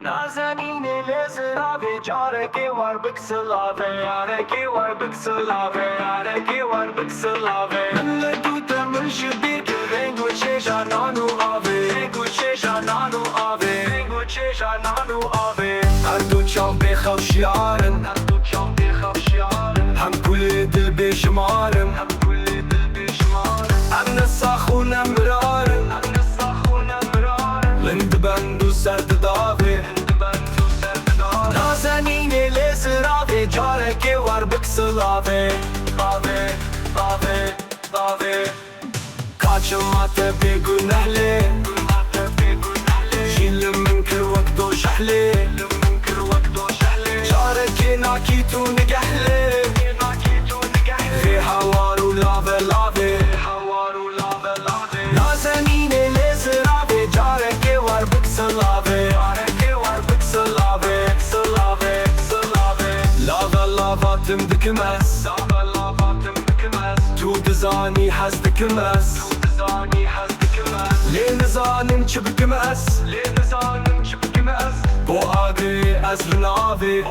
نازنین لذراوی جارکی وار بکسلاوی یارکی وار بکسلاوی یارکی وار بکسلاوی من تو تمش بیت رنگو چشانانو آوی رنگو چشانانو آوی رنگو چشانانو آوی هر دو چاو بخوشیارن هر دو چاو بخوشیارن هم کل دل بشمارم هم کل دل بشمارم هم نساخونم مرارم هم نساخونم مرارم لند بندو سرد داوی نازنین لذراوی جارکی وار بکسلاوی آوی آوی آوی کاچمات بگنهلی شیل من کر وقت و شحلی جارکی ناکی تو نگهلی فی حوارو لاوی لاوی نازنین لذراوی جارکی وار بکسلاوی لافاتم دكمس تو دزاني حز دكمس لين زانم چبكمس بو آگري ازل ناوي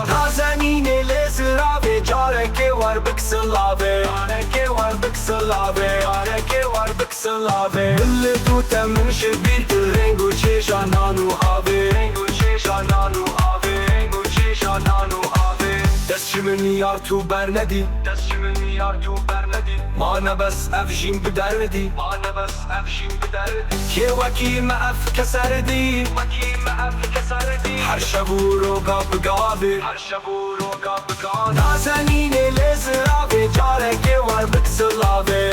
نازنين لزراوي جاركي وار بكسلاوي اللي تو تمن شبيت رنگو چشانانو آوي دست من یار تو بر ندی ما نبس افشین بدردی که وکی ما اف کسردی هر شبو رو گاب گابی نازنین لذراوی جارکی وار بکسلاوی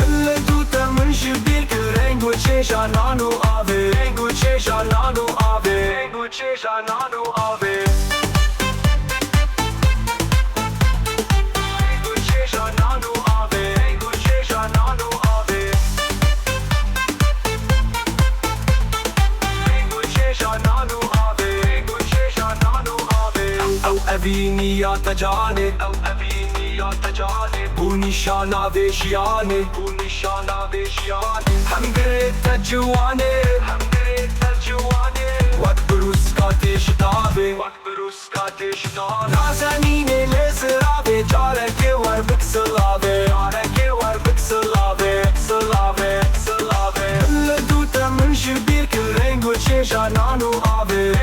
اللي تو تمن شبیر که رنگو چشانانو آوی چشانانو آوی او ابینی یا تجانی بو نشانا ویشیانی هم گریت جوانی وقت بروز کاتش دابی نازنین لذراوی جارکی وار بکسلاوی لدو تمن شبیر که رنگو چشانانو آوی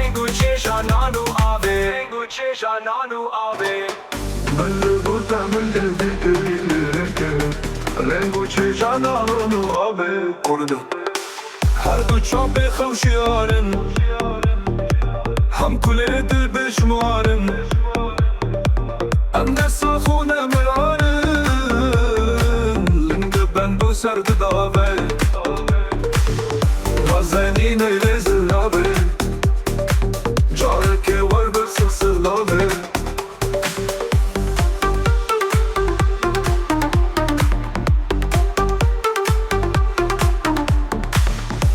لدو تمن شبیر که رنگو چشانانو آوی هر دو چاو بخوشیارن هم کل دل بشمارن هم نساخونه مرارن لنگ بندو سرد داوی نازنین لذراوی جارکی وار بکسلاوی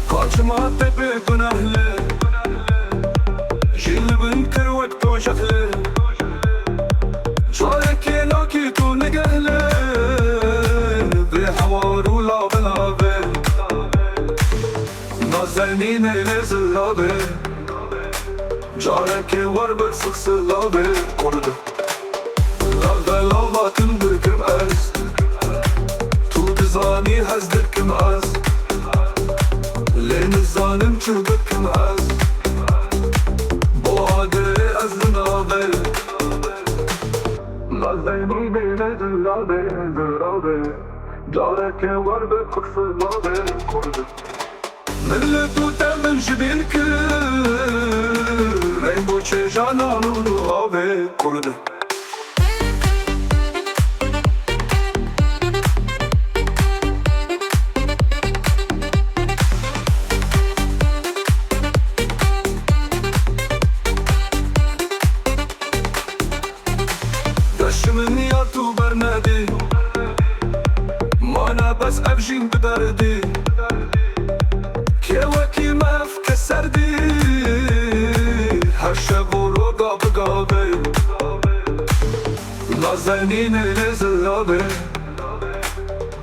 کاچمات بگنهلی شیل من کر وقت و شخلی جارکی ناکی تو نگهلی بی حوارو لاوی نازنین لذراوی جارکی وار بکسلاوی لافاتم دکم از تو دزانی هز دکم از لين الظالم شبكم عز بو آگري ازل ناوي نازنين لذراوي جاركي وار بكسلاوي من تو تمن شبينك رنگو چشانانو آوي من یا تو بر ندی ما نبس افشین بدردی که وکی مف کسردی هر شب و رو گابی نازنین لذراوی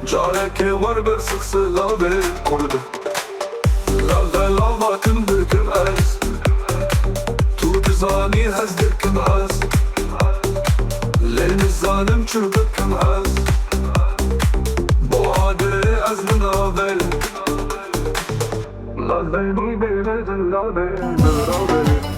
جارك ور برسخ سلابه قرده لاغه لاغه کم دکم از تو دزانی هز دکم از لین زانم چو بکم از با عاده از مناول لاغه نوی بیرد لاغه نراغه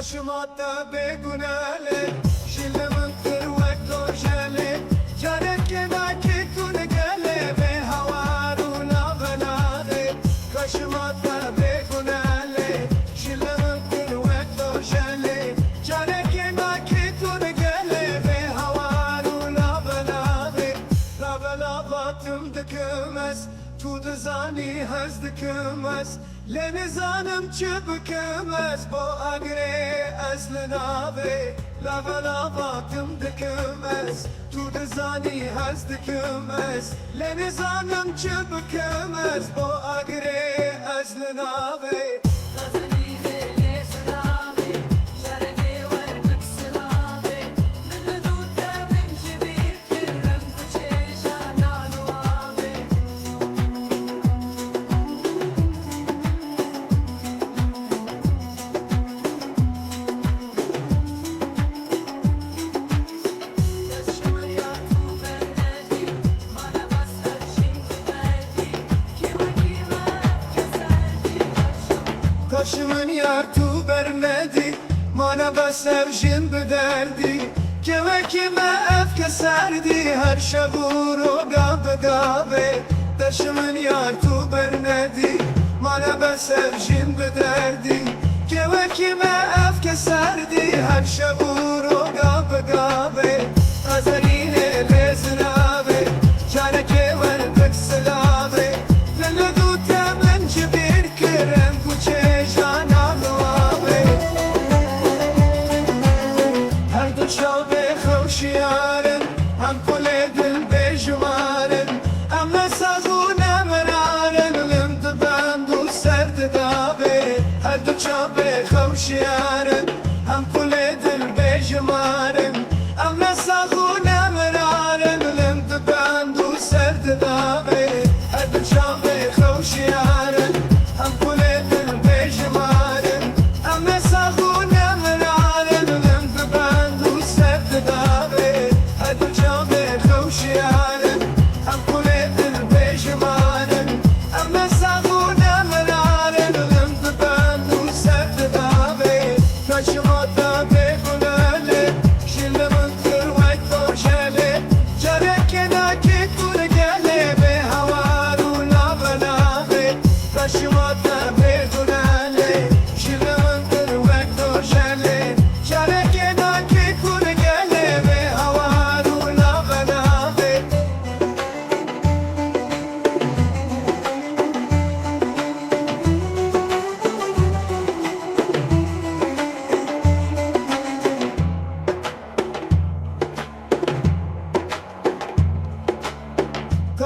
Kaşıma da begunale Şilemin kırvek dojale Carek kena ki tune gele Ve havaruna velade Kaşıma da begunale Şilemin kırvek dojale Carek kena ki tune gele Ve havaruna velade Ravela batım dökülmez Tu da zani haz dökülmez Leni zanım çıbıkılmez Bu agre aslına ve Lava baktım dökülmez Tu da zani haz dökülmez Leni zanım çıbıkılmez Bu agre aslına ve Kaşımın yar tu vermedi Mana besevjin bedeldi Kime kime öfke serdi Her şaburu gabe gabe Taşımın yar tu vermedi Mana besevjin bedeldi Kime kime öfke serdi Her şaburu gabe gabe Azarine lezrabe Çareke verdik selave Lele dutem enci bir kerem Kuçe شابه خوشیارن هم کل دل بجوارن هم نسازون مرارن لند بند و سرد دابه هر دو شابه خوشیارن هم کل دل بجوارن هم نسازون مرارن لند بند و سرد دابه هر دو شابه خوشیارن هم کل دل بجوارن هم نسازون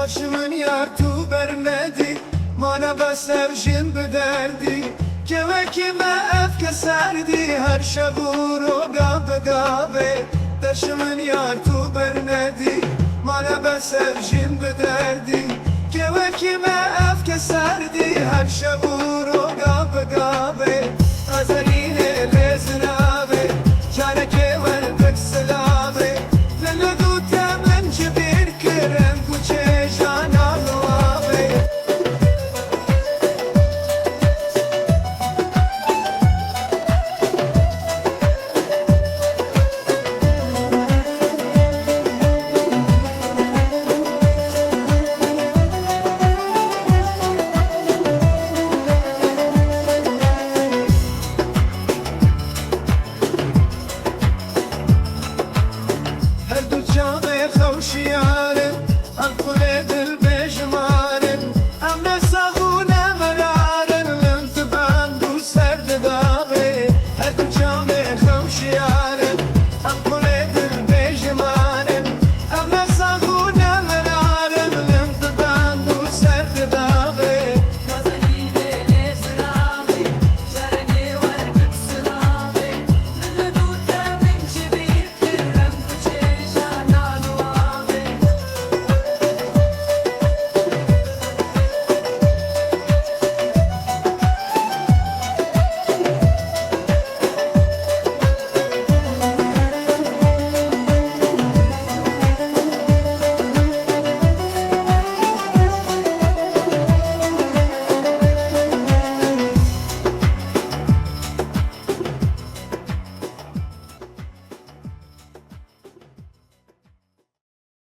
Kaşımın yar tu vermedi Mana besevjin bedeldi Kime kime öfke serdi Her şaburu gabe gabe Taşımın yar tu vermedi Mana besevjin bedeldi Kime kime öfke serdi Her şaburu